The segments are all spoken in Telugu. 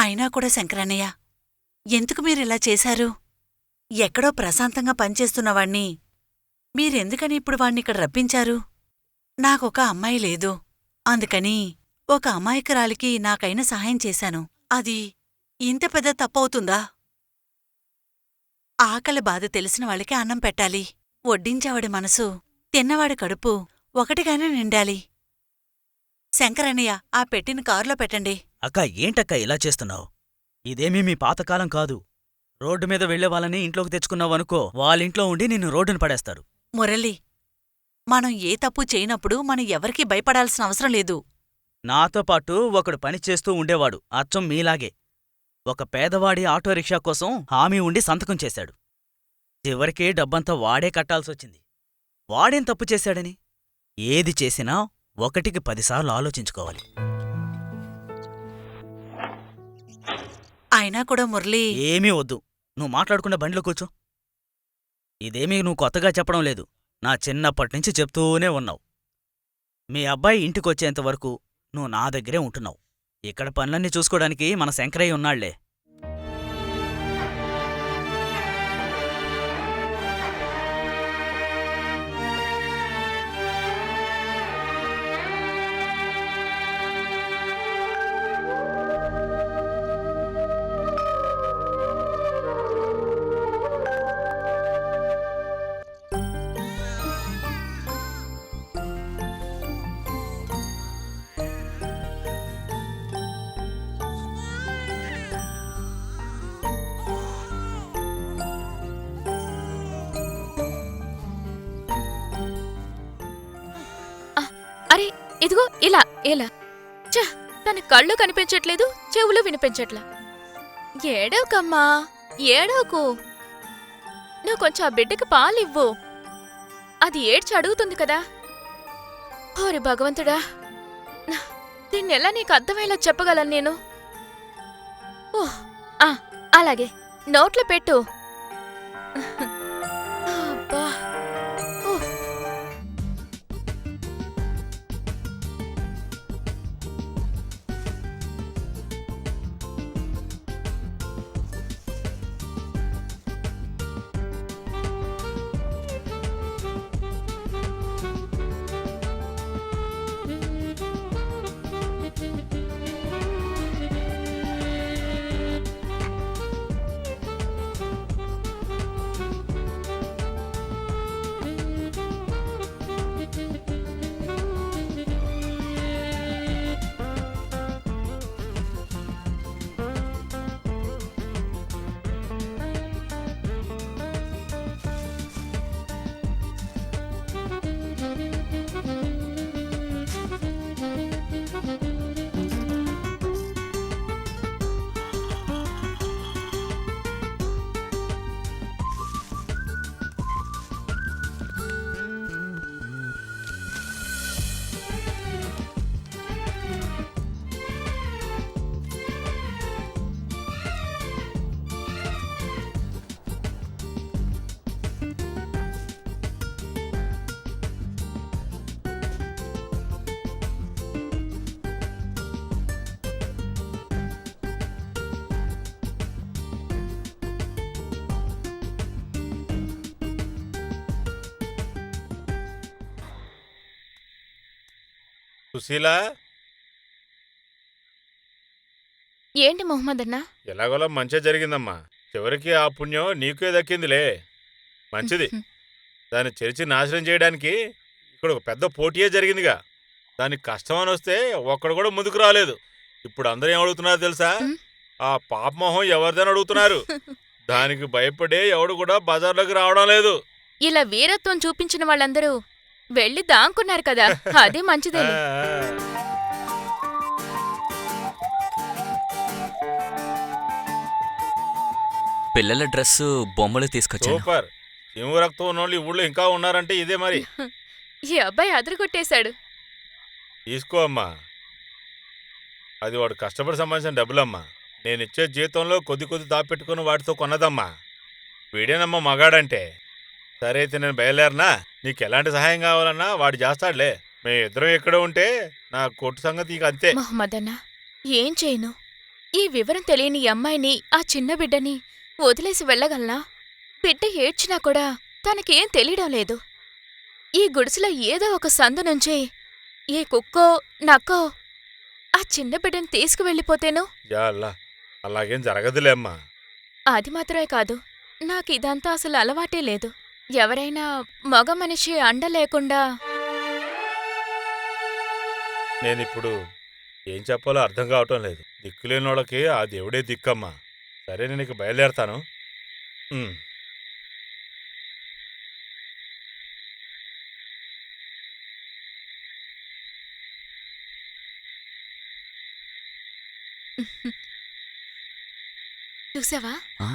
అయినా కూడా శంకరన్నయ్య, ఎందుకు మీరిలా చేశారు? ఎక్కడో ప్రశాంతంగా పనిచేస్తున్నవాణ్ణి మీరెందుకని ఇప్పుడు వాణ్ణిక్కడ రప్పించారు? నాకొక అమ్మాయి లేదు, అందుకని ఒక అమాయకురాలికి నాకైన సహాయం చేశాను. అది ఇంత పెద్ద తప్పవుతుందా? ఆకలి బాధ తెలిసిన వాళ్ళకి అన్నం పెట్టాలి. వడ్డించేవాడి మనసు, తిన్నవాడి కడుపు ఒకటిగానే నిండాలి. శంకరన్నయ్య, ఆ పెట్టిన కారులో పెట్టండి. అక్క, ఏంటక్క ఇలా చేస్తున్నావు? ఇదేమీ మీ పాతకాలం కాదు. రోడ్డు మీద వెళ్లే వాళ్ళని ఇంట్లోకి తెచ్చుకున్నావనుకో, వాళ్ళింట్లో ఉండి నిన్ను రోడ్డున పడేస్తారు. మురళి, మనం ఏ తప్పు చేయనప్పుడు మనం ఎవరికీ భయపడాల్సిన అవసరం లేదు. నాతో పాటు ఒకడు పనిచేస్తూ ఉండేవాడు, అచ్చం మీలాగే. ఒక పేదవాడి ఆటో రిక్షా కోసం హామీ ఉండి సంతకం చేశాడు. చివరికి డబ్బంతా వాడే కట్టాల్సొచ్చింది. వాడేం తప్పు చేశాడని? ఏది చేసినా 1కి 10 సార్లు ఆలోచించుకోవాలి. అయినా కూడా మురళి, ఏమీ వద్దు, నువ్వు మాట్లాడకుండా బండిలో కూర్చో. ఇదేమీ నువ్వు కొత్తగా చెప్పడం లేదు, నా చిన్నప్పటినుంచి చెప్తూనే ఉన్నావు. మీ అబ్బాయి ఇంటికొచ్చేంతవరకు నువ్వు నా దగ్గరే ఉంటున్నావు. ఇక్కడ పనులన్నీ చూసుకోవడానికి మన శంకరయ్య ఉన్నాళ్లే. అరే ఇదిగో ఇలా ఇలా. ఛ, తన కళ్ళు కనిపించట్లేదు, చెవులు వినిపించట్లా. ఏడవకమ్మా, ఏడవకు. నువ్వు కొంచెం ఆ బిడ్డకి పాలివ్వు, అది ఏడ్చి అడుగుతుంది కదా. ఓరి భగవంతుడా, దీన్నెలా నీకు అర్థమయ్యేలా చెప్పగలను నేను? ఓహ్, అలాగే నోట్లో పెట్టు. అబ్బా. సుశీలా, ఏంటి మొహమ్మద్ అన్నా? ఎలాగోలా మంచిగా జరిగిందమ్మా. చివరికి ఆ పుణ్యం నీకే దక్కిందిలే. మంచిది. దాన్ని చెరిచి నాశనం చేయడానికి ఇక్కడ ఒక పెద్ద పోటీయే జరిగిందిగా. దానికి కష్టమని వస్తే ఒక్కడు కూడా ముందుకు రాలేదు. ఇప్పుడు అందరూ ఏం అడుగుతున్నారు తెలుసా? ఆ పాపమోహం ఎవరిదని అడుగుతున్నారు. దానికి భయపడే ఎవడు కూడా బజార్లోకి రావడం లేదు. ఇలా వీరత్వం చూపించిన వాళ్ళందరూ వెళ్ళి దాంకున్నారు కదా, అది మంచిదే. పిల్లల డ్రెస్సు, బొమ్మలు తీసుకొచ్చాను. సూపర్. హిమ రక్తం ఉన్నోళ్ళు ఈ ఊళ్ళో ఇంకా ఉన్నారంటే ఇదే మరి. ఈ అబ్బాయి అదరగొట్టేశాడు. తీసుకో అమ్మా, అది వాడు కష్టపడి సంపాదించిన డబ్బులమ్మా. నేనిచ్చే జీతంలో కొద్ది కొద్ది దాపెట్టుకుని వాటితో కొన్నదమ్మా. వీడేనమ్మా మగాడంటే. సరే అయితే నేను బయలుదేరనా? నీకు ఎలాంటి సహాయం కావాలన్నా వాడు చేస్తాడులే. మేమిద్దరం ఎక్కడ ఉంటే నా కొట్టు సంగతి ఇక అంతే. మొహమ్మద్ అన్నా, ఏం చేయను? ఈ వివరం తెలియని ఈ అమ్మాయిని, ఆ చిన్న బిడ్డని వదిలేసి వెళ్ళగలనా? బిడ్డ ఏడ్చినా కూడా తనకేం తెలియడం లేదు. ఈ గుడిసెలో ఏదో ఒక సందు నుంచి ఏ కుక్కో నక్కో ఆ చిన్న బిడ్డని తీసుకువెళ్ళిపోతేను. యా అల్లా, అలాగేం జరగదులే అమ్మా. అది మాత్రమే కాదు, నాకిదంతా అసలు అలవాటే లేదు. ఎవరైనా మగ మనిషి అండ లేకుండా. నేనిప్పుడు ఏం చెప్పాలో అర్థం కావటం లేదు. దిక్కులేనోళ్ళకి ఆ దేవుడే దిక్కమ్మా. సరే, నేను ఇక బయలుదేరతాను. ఉమ్. చూసావా, ఆ,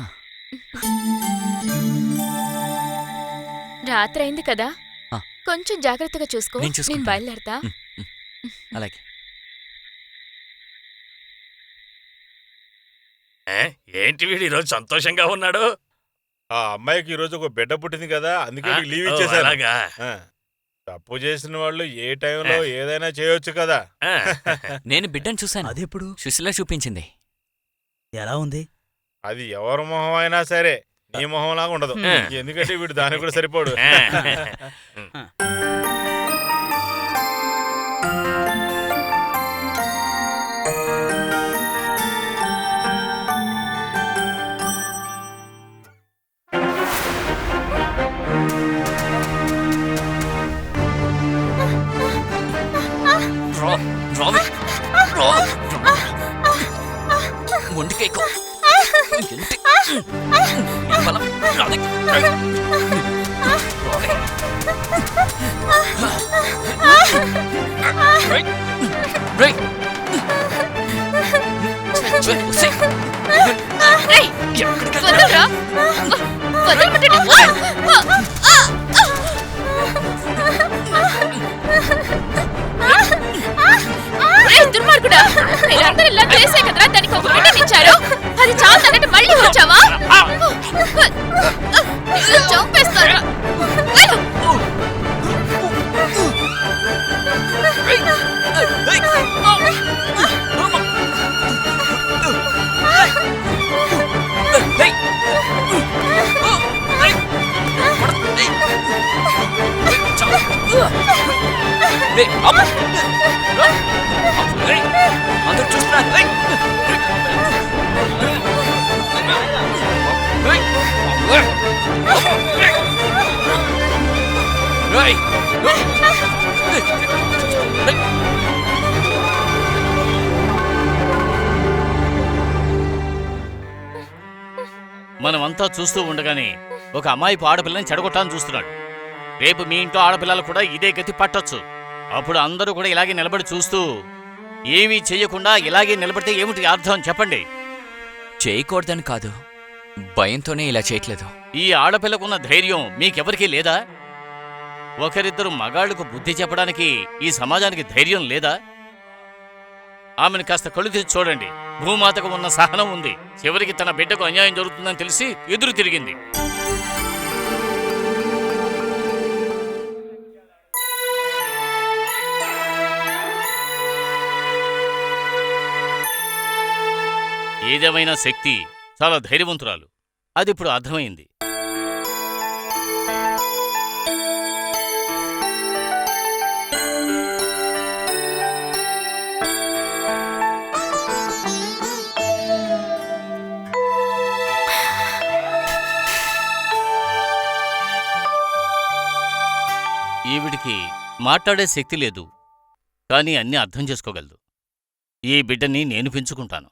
రాత్రైంది కదా, ఆ. కొంచెం జాగ్రత్తగా చూసుకో. నేను చూసుకుంటాను. నేను బయలుదేరతా. ఉమ్, ఉమ్, అలాగే. ఏంటి వీడు ఈరోజు సంతోషంగా ఉన్నాడు? ఆ అమ్మాయికి ఈరోజు ఒక బిడ్డ పుట్టింది కదా, అందుకే ఆ, నీకు లీవ్ ఓ, ఇచ్చేసాను. అలాగా? ఆ, తప్పు చేసిన వాళ్ళు ఏ టైంలో ఏదైనా చేయొచ్చు కదా. ఆ, నేను బిడ్డను చూశాను. అదెప్పుడు? సుశీల చూపించింది. ఎలా ఉంది? అది ఎవరి మొహం అయినా సరే నీ మొహంలాగా ఉండదు. ఎందుకంటే వీడు దానికి కూడా సరిపోడు. రా, రావే. రా, రా. ఒంటికేకో. ఏంటి? ఈ బలం రాదే. రావే. రేయ్, రేయ్. ఒసేయ్. రేయ్, ఎక్కడికి వదలరా. వదలమంటుంటే. రేయ్, దుర్మార్గుడా, మీరందరూ ఇలా చేసే కదరా దానికి ఒక బిడ్డనిచ్చారు. అది చాలదన్నట్టు మళ్ళీ వచ్చావా? నిన్ను చంపేస్తారా? వెళ్ళు. అందరూ చూస్తున్నారు. మనమంతా చూస్తూ ఉండగానే ఒక అమ్మాయి ఆడపిల్లని చెడగొట్టాలని చూస్తున్నాడు. రేపు మీ ఇంట్లో ఆడపిల్లలు కూడా ఇదే గతి పట్టొచ్చు. అప్పుడు అందరూ కూడా ఇలాగే నిలబడి చూస్తూ ఏమీ చెయ్యకుండా ఇలాగే నిలబడితే ఏమిటి అర్థం చెప్పండి? చేయకూడదని కాదు, భయంతోనే ఇలా చేయట్లేదు. ఈ ఆడపిల్లకున్న ధైర్యం మీకెవరికీ లేదా? ఒకరిద్దరు మగాళ్లకు బుద్ధి చెప్పడానికి ఈ సమాజానికి ధైర్యం లేదా? ఆమెను కాస్త కళ్ళు తెచ్చి చూడండి. భూమాతకు ఉన్న సహనం ఉంది. చివరికి తన బిడ్డకు అన్యాయం జరుగుతుందని తెలిసి ఎదురు తిరిగింది. ఏదేమైనా శక్తి చాలా ధైర్యవంతురాలు. అదిప్పుడు అర్థమైంది. ఈవిడికి మాట్లాడే శక్తి లేదు, కానీ అన్నీ అర్థం చేసుకోగలదు. ఈ బిడ్డని నేను పెంచుకుంటాను.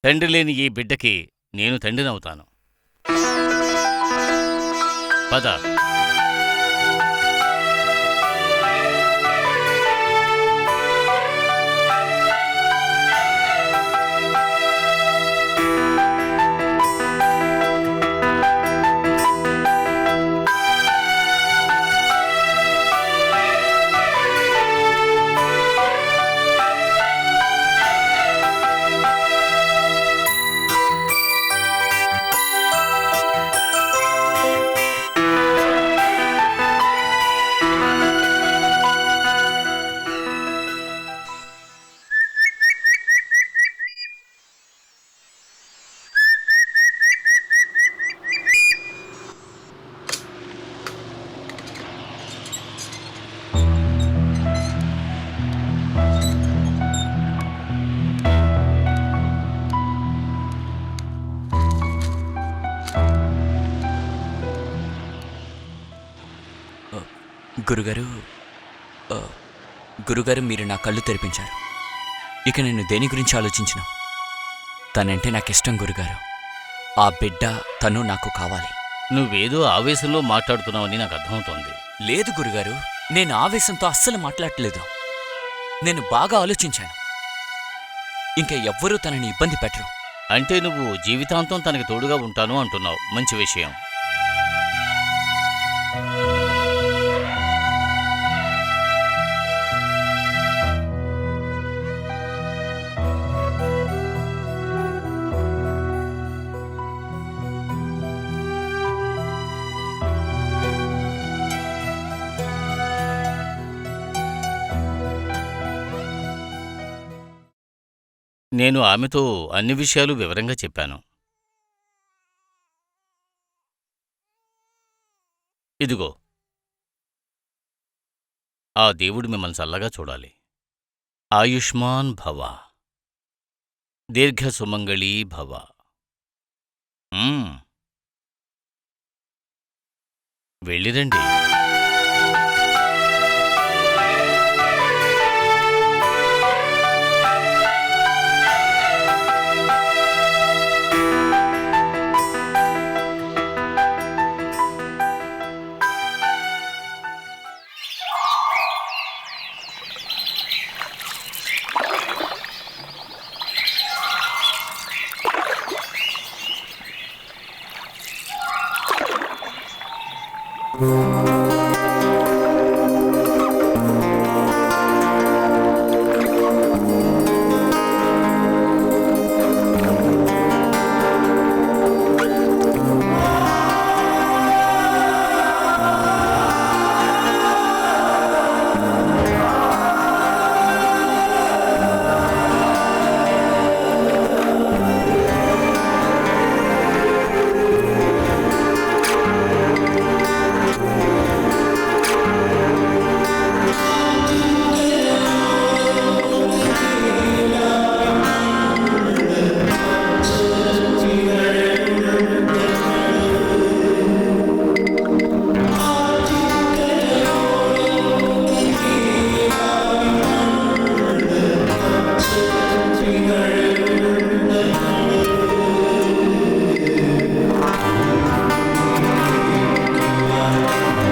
తండ్రి లేని ఈ బిడ్డకి నేను తండ్రినవుతాను. పద. గురుగారు ఆ, గురుగారు మీరు నా కళ్ళు తెరిపించారు. ఇక నేను దేని గురించి ఆలోచించను. తనంటే నాకిష్టం గురుగారు. ఆ బిడ్డ తను నాకు కావాలి. నువ్వేదో ఆవేశంలో మాట్లాడుతున్నావని నాకు అర్థమవుతోంది. లేదు గురుగారు, నేను ఆవేశంతో అస్సలు మాట్లాడట్లేదు. నేను బాగా ఆలోచించాను. ఇంకా ఎవ్వరూ తనని ఇబ్బంది పెట్టరు. అంటే నువ్వు జీవితాంతం తనకి తోడుగా ఉంటాను అంటున్నావు. మంచి విషయం. నేను ఆమెతో అన్ని విషయాలు వివరంగా చెప్పాను. ఇదిగో, ఆ దేవుడు మిమ్మల్ని చల్లగా చూడాలి. ఆయుష్మాన్ భవ, దీర్ఘ సుమంగళీ భవ. వెళ్ళిరండి.